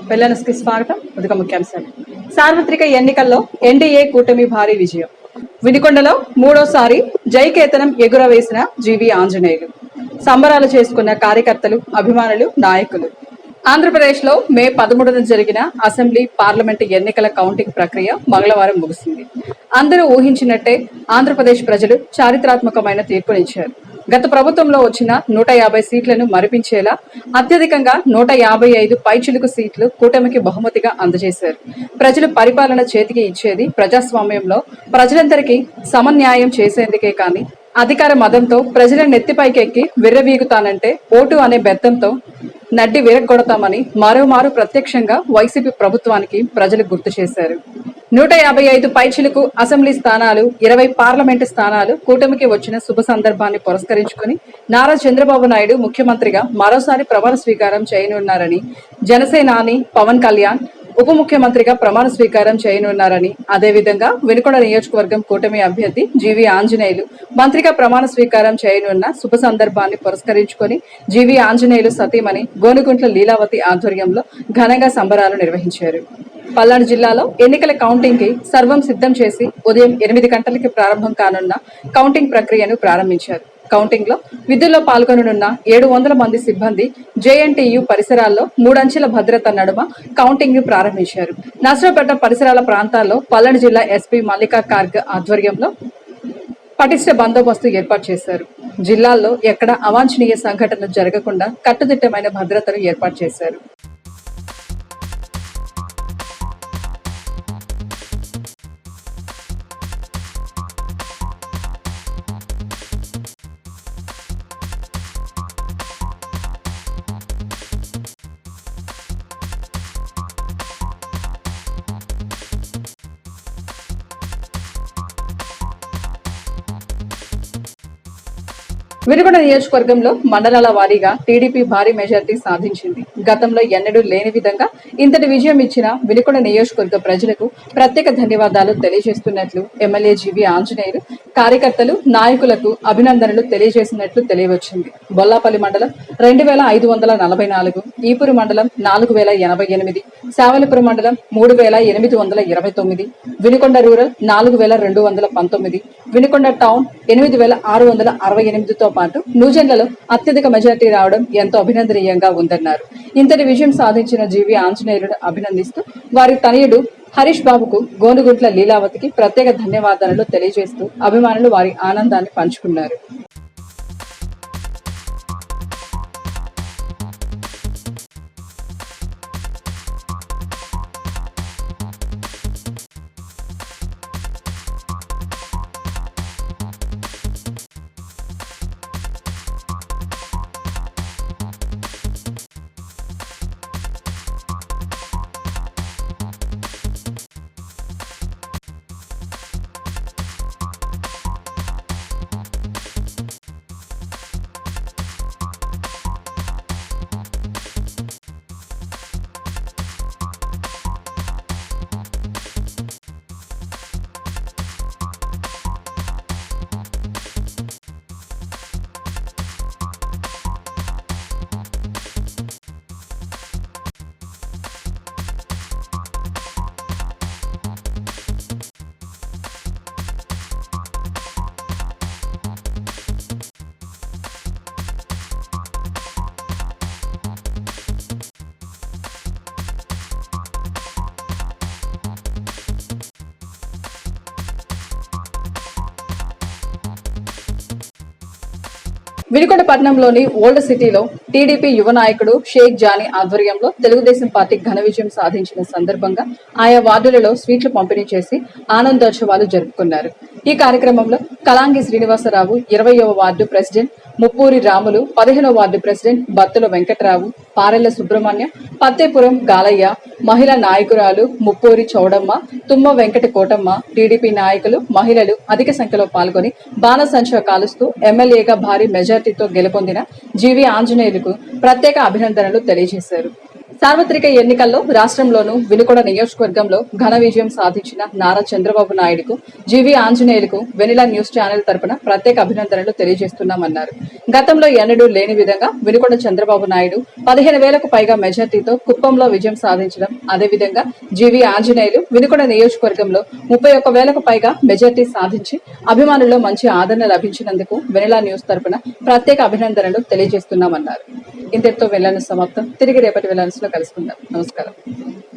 వెల్లనస్కి స్వాగతం. ఉదక ముఖ్యాంశాలు. సార్వత్రిక ఎన్నికల్లో ఎన్డీఏ కూటమి భారీ విజయం. వినుకొండలో మూడోసారి జైకేతనం ఎగురవేసిన జీవి ఆంజనేయులు. సంబరాలు చేసుకున్న కార్యకర్తలు, అభిమానులు, నాయకులు. ఆంధ్రప్రదేశ్ లో మే 13న జరిగిన అసెంబ్లీ, పార్లమెంటు ఎన్నికల కౌంటింగ్ ప్రక్రియ మంగళవారం ముగిసింది. అందరూ ఊహించినట్టే ఆంధ్రప్రదేశ్ ప్రజలు చారిత్రాత్మకమైన తీర్పునిచ్చారు. గత ప్రభుత్వంలో వచ్చిన 150 సీట్లను మరిపించేలా అత్యధికంగా 155 పైచిలుకు సీట్లు కూటమికి బహుమతిగా అందజేశారు. ప్రజలు పరిపాలన చేతికి ఇచ్చేది ప్రజాస్వామ్యంలో ప్రజలందరికీ సమన్యాయం చేసేందుకే కానీ అధికార మదంతో ప్రజల నెత్తిపైకెక్కి విర్రవీగుతానంటే ఓటు అనే బెత్తంతో నడ్డి విరగొడతామని మరోమారు ప్రత్యక్షంగా వైసీపీ ప్రభుత్వానికి ప్రజలు గుర్తు చేశారు. 155 పైచిలకు అసెంబ్లీ స్థానాలు, 20 పార్లమెంటు స్థానాలు కూటమికి వచ్చిన శుభ సందర్భాన్ని పురస్కరించుకుని నారా చంద్రబాబు నాయుడు ముఖ్యమంత్రిగా మరోసారి ప్రమాణ స్వీకారం చేయనున్నారని, జనసేనాని పవన్ కళ్యాణ్ ఉప ముఖ్యమంత్రిగా ప్రమాణ స్వీకారం చేయనున్నారని, అదేవిధంగా వినుకొండ నియోజకవర్గం కూటమి అభ్యర్థి జీవి ఆంజనేయులు మంత్రిగా ప్రమాణ స్వీకారం చేయనున్న శుభ సందర్భాన్ని పురస్కరించుకొని జీవి ఆంజనేయులు సతీమణి గోనుగుంట్ల లీలావతి ఆధ్వర్యంలో ఘనంగా సంబరాలు నిర్వహించారు. పల్నాడు జిల్లాలో ఎన్నికల కౌంటింగ్ కి సర్వం సిద్ధం చేసి ఉదయం 8 గంటలకి ప్రారంభం కానున్న కౌంటింగ్ ప్రక్రియను ప్రారంభించారు. కౌంటింగ్ లో విధుల్లో పాల్గొననున్న 700 మంది సిబ్బంది జేఎన్టీయు పరిసరాల్లో 3 అంచెల భద్రత నడుమ కౌంటింగ్ ను ప్రారంభించారు. నర్సరావుపేట పరిసరాల ప్రాంతాల్లో పల్నాడు జిల్లా ఎస్పీ మల్లికా కార్గ్ ఆధ్వర్యంలో పటిష్ట బందోబస్తు ఏర్పాటు చేశారు. జిల్లాల్లో ఎక్కడ అవాంఛనీయ సంఘటనలు జరగకుండా కట్టుదిట్టమైన భద్రతను ఏర్పాటు చేశారు. వినుకొండ నియోజకవర్గంలో మండలాల వారీగా టీడీపీ భారీ మెజార్టీ సాధించింది. గతంలో ఎన్నడూ లేని విధంగా ఇంతటి విజయం ఇచ్చిన వినుకొండ నియోజకవర్గ ప్రజలకు ప్రత్యేక ధన్యవాదాలు తెలియజేస్తున్నట్లు ఎమ్మెల్యే జీవి ఆంజనేయులు కార్యకర్తలు, నాయకులకు అభినందనలు తెలియజేసినట్లు తెలియవచ్చింది. బొల్లాపల్లి మండలం 2544, ఈపూరు మండలం 4088, శావలిపురం మండలం 3829, వినుకొండ రూరల్ 4219, వినుకొండ టౌన్ 8668తో పాటు నూజెండ్లలో అత్యధిక మెజార్టీ రావడం ఎంతో అభినందనీయంగా ఉందన్నారు. ఇంతటి విజయం సాధించిన జీవి ఆంజనేయులను అభినందిస్తూ వారి తనయుడు హరీష్ బాబుకు గోనుగుంట్ల లీలావతికి ప్రత్యేక ధన్యవాదాలు తెలియజేస్తూ అభిమానులు వారి ఆనందాన్ని పంచుకున్నారు. వినుకొండ పట్టణంలోని ఓల్డ్ సిటీలో టీడీపీ యువ నాయకుడు షేక్ జానీ ఆధ్వర్యంలో తెలుగుదేశం పార్టీ ఘన విజయం సాధించిన సందర్భంగా ఆయా వార్డులలో స్వీట్లు పంపిణీ చేసి ఆనందోత్సవాలు జరుపుకున్నారు. ఈ కార్యక్రమంలో కలాంగి శ్రీనివాసరావు 20వ వార్డు ప్రెసిడెంట్ ముప్పూరి రాములు, 15వ వార్డు ప్రెసిడెంట్ బత్తుల వెంకటరావు, పారెళ్ల సుబ్రహ్మణ్యం, పత్తేపురం గాలయ్య, మహిళా నాయకురాలు ముప్పూరి చౌడమ్మ, తుమ్మ వెంకట కోటమ్మ, టీడీపీ నాయకులు, మహిళలు అధిక సంఖ్యలో పాల్గొని బాణసంచా కాలుస్తూ ఎమ్మెల్యేగా భారీ మెజార్టీతో గెలుపొందిన జీవి ఆంజనేయులకు ప్రత్యేక అభినందనలు తెలియజేశారు. సార్వత్రిక ఎన్నికల్లో రాష్ట్రంలోనూ వినుకొండ నియోజకవర్గంలో ఘన విజయం సాధించిన నారా చంద్రబాబు నాయుడుకు జీవీ ఆంజనేయులకు వెనిలా న్యూస్ ఛానల్ తరపున ప్రత్యేక అభినందనలు తెలియజేస్తున్నామన్నారు. గతంలో ఎన్నడూ లేని విధంగా వినుకొండ చంద్రబాబు నాయుడు 15,000కు పైగా మెజార్టీతో కుప్పంలో విజయం సాధించడం, అదేవిధంగా జీవీ ఆంజనేయులు వినుకొండ నియోజకవర్గంలో 31,000కు పైగా మెజార్టీ సాధించి అభిమానుల్లో మంచి ఆదరణ లభించినందుకు వెనిలా న్యూస్ తరపున ప్రత్యేక అభినందనలు తెలియజేస్తున్నామన్నారు. ఇంతటితో వెళ్లాను సమాప్తం. తిరిగి రేపటి వెళ్లాన్స్లో కలుసుకుందాం. నమస్కారం.